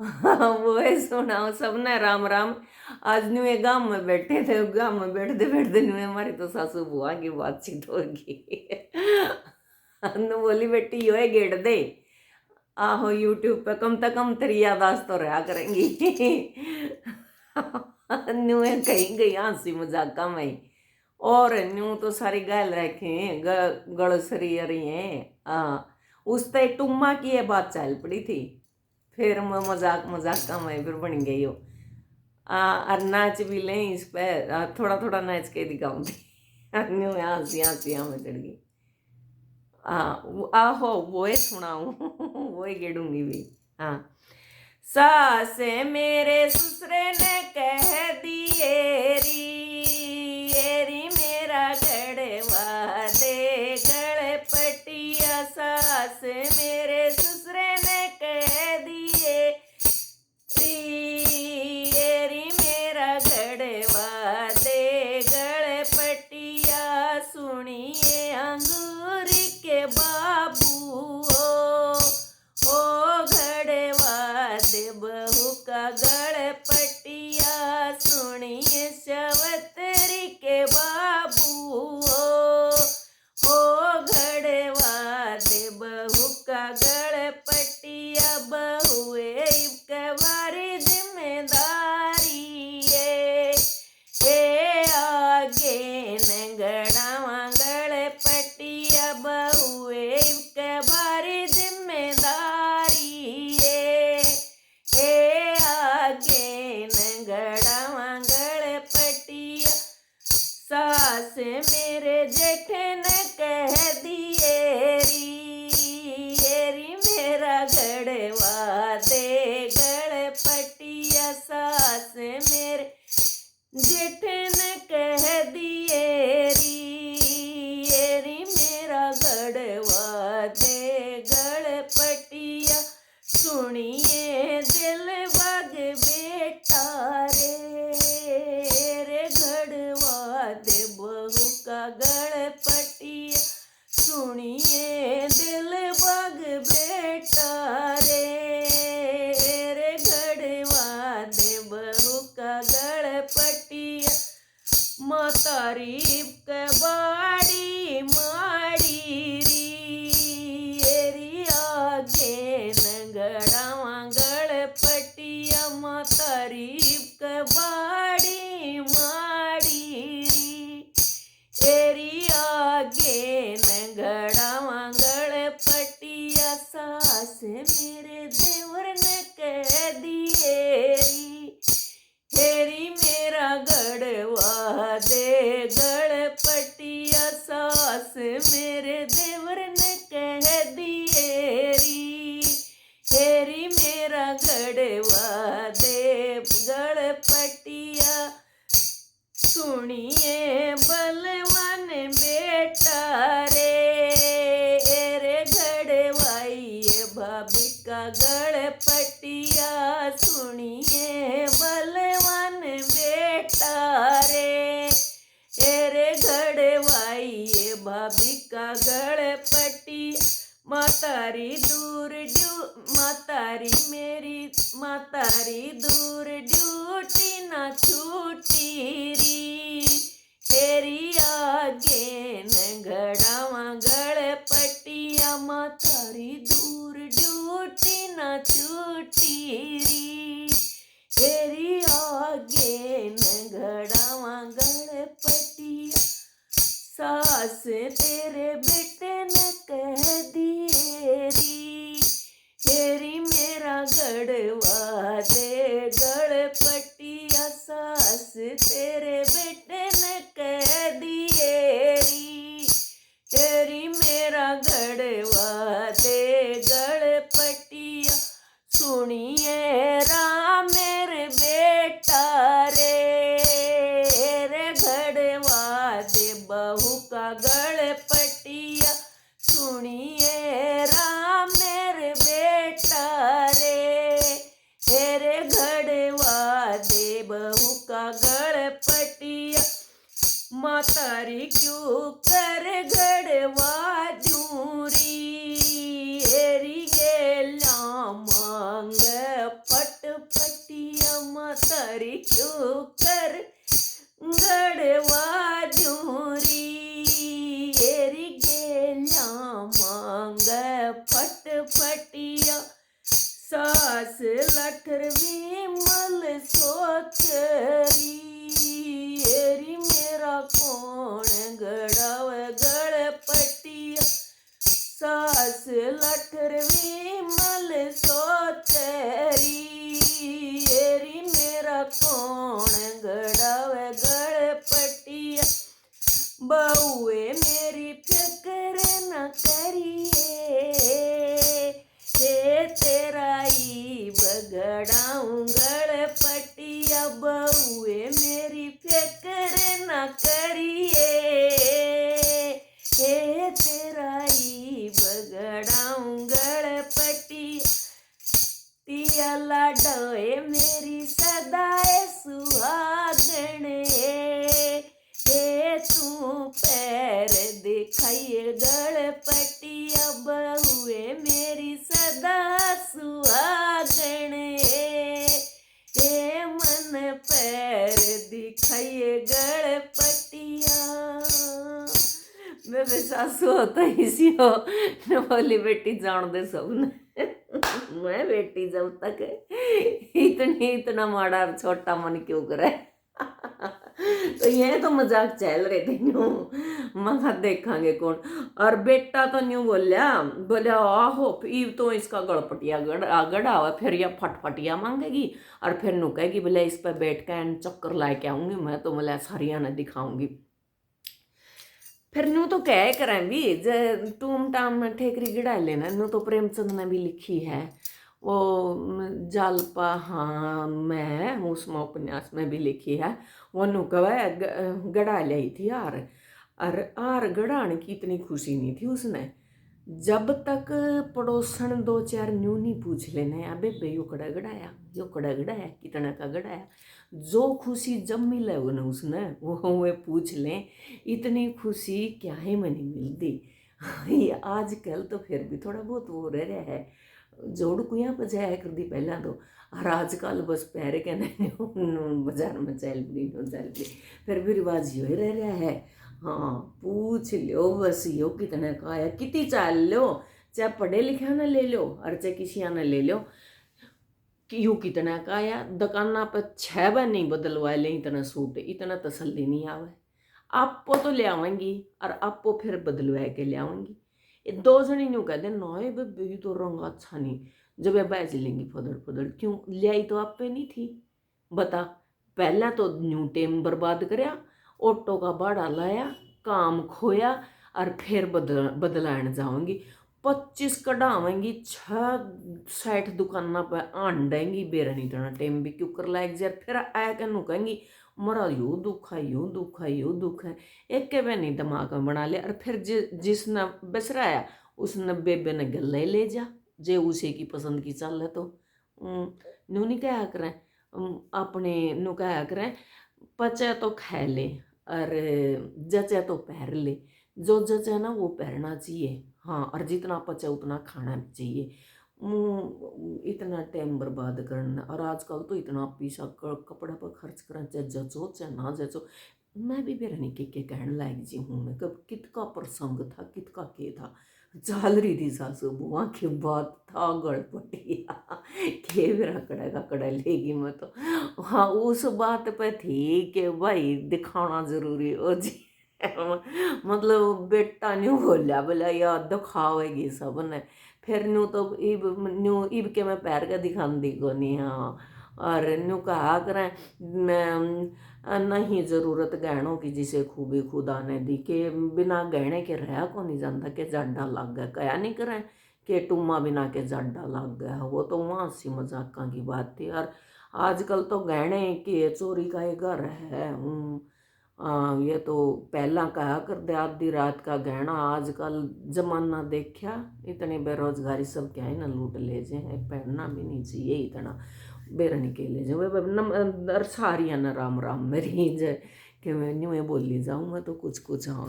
वो है सुनाओ सबने राम राम। आज न्यू ये गांव में बैठे थे, गांव में बैठते बैठते न्यू हमारी तो सासू बुआ की बातचीत होगी। नु बोली बेटी यो है गेट दे, आहो यूट्यूब पे कम से कम तेरी यादाश्त तो रहा करेंगी। न्यू है कहीं गई हंसी मजाका में, और न्यू तो सारी गाल रखे हैं गड़सरी अरी है। हाँ उस ते टुम्मा की ये बात चल पड़ी थी, फिर मैं मजाक मजाक का मैं फिर बन गई हो। और नाच भी लें इस पे, थोड़ा थोड़ा नाच के दिखाऊंगी। न्यू हंसी हंसी में चढ़ गई। आहो वो ही सुनाऊं। वो ही गेड़ूंगी भी। हाँ, सास मेरे ससुरे ने कह दिए री, एरी मेरा गड़वा दे गड़ पटिया। सास मेरे ससुरे ने कह दिए री, एरी मेरा गड़वा दे गड़ पटिया। सुनिए अंगूरी के बाबू हो घड़वा दे बहू का गड़ पटिया। सुनिए सवतरी के बाबू हो घड़वा दे बहू का गड़ पटिया। बहुए कबारी जिम्मेदारी ए आगे न गड़ावा गड़ पटिया। बहुए कबारी जिम्मेदारी ए आगे न गड़ावा गड़ पटिया। सास मेरे जेठ ने कह दिए री, मेरा गड़वा दे गड़ पटिया। सास मेरे जेठ ने कह दिए री, मेरा गड़वा दे गड़ पटिया। सुनिए दिल बाग बेटा रे घड़वा दे बहू का गड़ पटिया। सुनिए दिल बाग बेटा रे घड़वा दे बहू का गड़ पटिया। मातारी कबाड़ी माड़ी री, आगे न गड़ावा गड़ पटिया। मातारी कबाड़ी माड़ी एरी आगे न गड़ावा गड़ पटिया। सास मेरे देवर ने कह दिए हेरी मेरा गड़वा दे गड़ पटिया। सास मेरे देवर ने कह दिए हेरी मेरा गड़वा दे गड़ पटिया। सुनिए बलवान बेटा रे घड़वाई भाभी का गड़ पटिया। सुनिए बलवान बेटा रे घड़वाई भाभी का गड़ पटिया। मातारी दूर ड्यूटी ना छूटी हेरी आगे न गड़ावा गड़ पटिया। मातारी दूर ड्यूटी ना छूटी हेरी आगे न गड़ावा गड़ पटिया। सास तेरे बेटे ने कह दिए हेरी मेरा गड़वा दे गड़ पटिया। सास तेरे बेटे ने कह दिए हेरी मेरा गड़वा दे गड़ पटिया। सुनिए राम मेरे बेटा रे घड़वा दे बहू का गड़ पटिया। सुनिए राम मेरे बेटा रे घड़वा दे बहू का गड़ पटिया। मातारी क्यों कर घड़वा जूरी हेरी गेला मांग फटफटिया मातारी क्यों कर गड़वा दूरी एरी गेल्या मांग फटफटिया सास लठरवी मल सोचरी एरी मेरा कौन गड़ाव गड़पटिया सास लठरवी मल सोचरी एरी मेरा कौन गड़ाव गड़पटिया बहुए मेरी फिक्र न करिए हे तेरा ही बगड़ाऊं गड़पटिया बहुए मेरी फिक्र न करिए हे तेरा ही बगड़ाऊं गड़पटिया तिया लाडोए मेरी सदाए सुहागण हे तू पैर दिखाइए गड़पटिया बहुए मेरी सदा सुहागण हे मन पैर दिखाइए गड़पटिया। मेरे सासू होता इसी हो न बोली बेटी जान दे सब ने मैं बेटी जब तक इतना माड़ा छोटा मन क्यों करे। तो ये तो मजाक चल रहे थे न्यू महा देखांगे कौन। और बेटा तो न्यू बोलिया आहो ईब तो इसका गड़पटिया गड़ा हुआ फिर यह फटफटिया मांगेगी और फिर नु कहेगी बोले इस पर बैठ कर चक्कर ला के आऊँगी मैं तो बोले सारिया ने दिखाऊंगी। फिर नू तो कह करें भी टूम टाम ठेकरी गिड़ा लेना नू तो प्रेमचंद ने भी लिखी है वो जालपा हाँ मैं उसमें उपन्यास में भी लिखी है वो नु कह गड़ा ली थी आर गड़ाने की इतनी खुशी नहीं थी उसने जब तक पड़ोसन दो चार न्यू नहीं पूछ लेने अबे बे यो कड़ा गड़ाया कितना का गड़ाया जो खुशी जब मिले वो ना उसने वो पूछ लें इतनी खुशी क्या है में नहीं मिलती। ये आजकल तो फिर भी थोड़ा बहुत वो रह रहा है जोड़ कुया पर जाया कर दी पहला तो और आजकल बस पैर के नहीं बाजार में चल पड़ी फिर भी रिवाज यो ही रह रहा है। हाँ पूछ लो बस यो कितने का आया कितनी चाल लो चाहे पढ़े लिखे ना ले लो और चाहे किसी ने ले लो कि यू कितना का आया दुकाना पर 6 बार नहीं बदलवा ले इतना सूट इतना तसल्ली नहीं आवे आपको तो ले आवेंगी और आपको फिर बदलवा के ले आवेंगी। ये 2 जनी न्यू कहते नॉय बेबी तो रंग अच्छा नहीं जब ये बैच लेंगी फदड़ क्यों लियाई तो आप पे नहीं थी बता पहला तो न्यू टाइम बर्बाद करया ऑटो का भाड़ा लाया काम खोया और फिर बदलाने जाऊंगी 25 कढ़ावेंगी 60 दुकाना पर आंडेंगी बेरनी इतना टाइम भी क्यों कर लायक यार फिर आया कहूँ कहेंगी मरा यो दुख है एक के भी नहीं दिमाग में बना ले और फिर जिसने बसराया उसने बेबे ने गले ले जा जे उसे की पसंद की चल है तो नू नहीं कहा करें अपने नू कहा करें पचे तो खा ले और जचे तो पहन ले जो जचे ना वो पहनना चाहिए। हाँ और जितना पचे उतना खाना चाहिए इतना टाइम बर्बाद करना और आजकल तो इतना पैसा कपड़ा पर खर्च करना चाहे जचो चाहे ना जचो। मैं भी बेरनी के कहने लायक जी हूँ मैं कब कितका प्रसंग था कितका के था चल रही थी सासू बुआ की बात था गड़पटिया के मेरा कड़ा लेगी मैं तो हाँ उस बात पे थी कि भाई दिखाना जरूरी हो जी मतलब बेटा न्यू बोला यार दिखावेगी सब ने फिर न्यू तो इब के मैं पैर का दिखाती को नहीं। हाँ और न्यू कहा करें नहीं ज़रूरत गहनों की जिसे खूबी खुदा ने दी के बिना गहने के रहा को नहीं जानता कि जाडा लग गया कया नहीं करें कि टुम्मा बिना के जाडा लग गया वो तो वहाँ सी मजाका की बात थी। और आजकल तो गहने की चोरी का ये घर है ये तो पहला कहा कर दे आधी रात का गहना आजकल जमाना देखा इतनी बेरोजगारी सब क्या है ना लूट ले जाए पहनना भी नहीं चाहिए इतना बेरनी के ले जाओ सारिया ना राम मेरी जय कि मैं न्यू बोली जाऊँ मैं तो कुछ हाँ।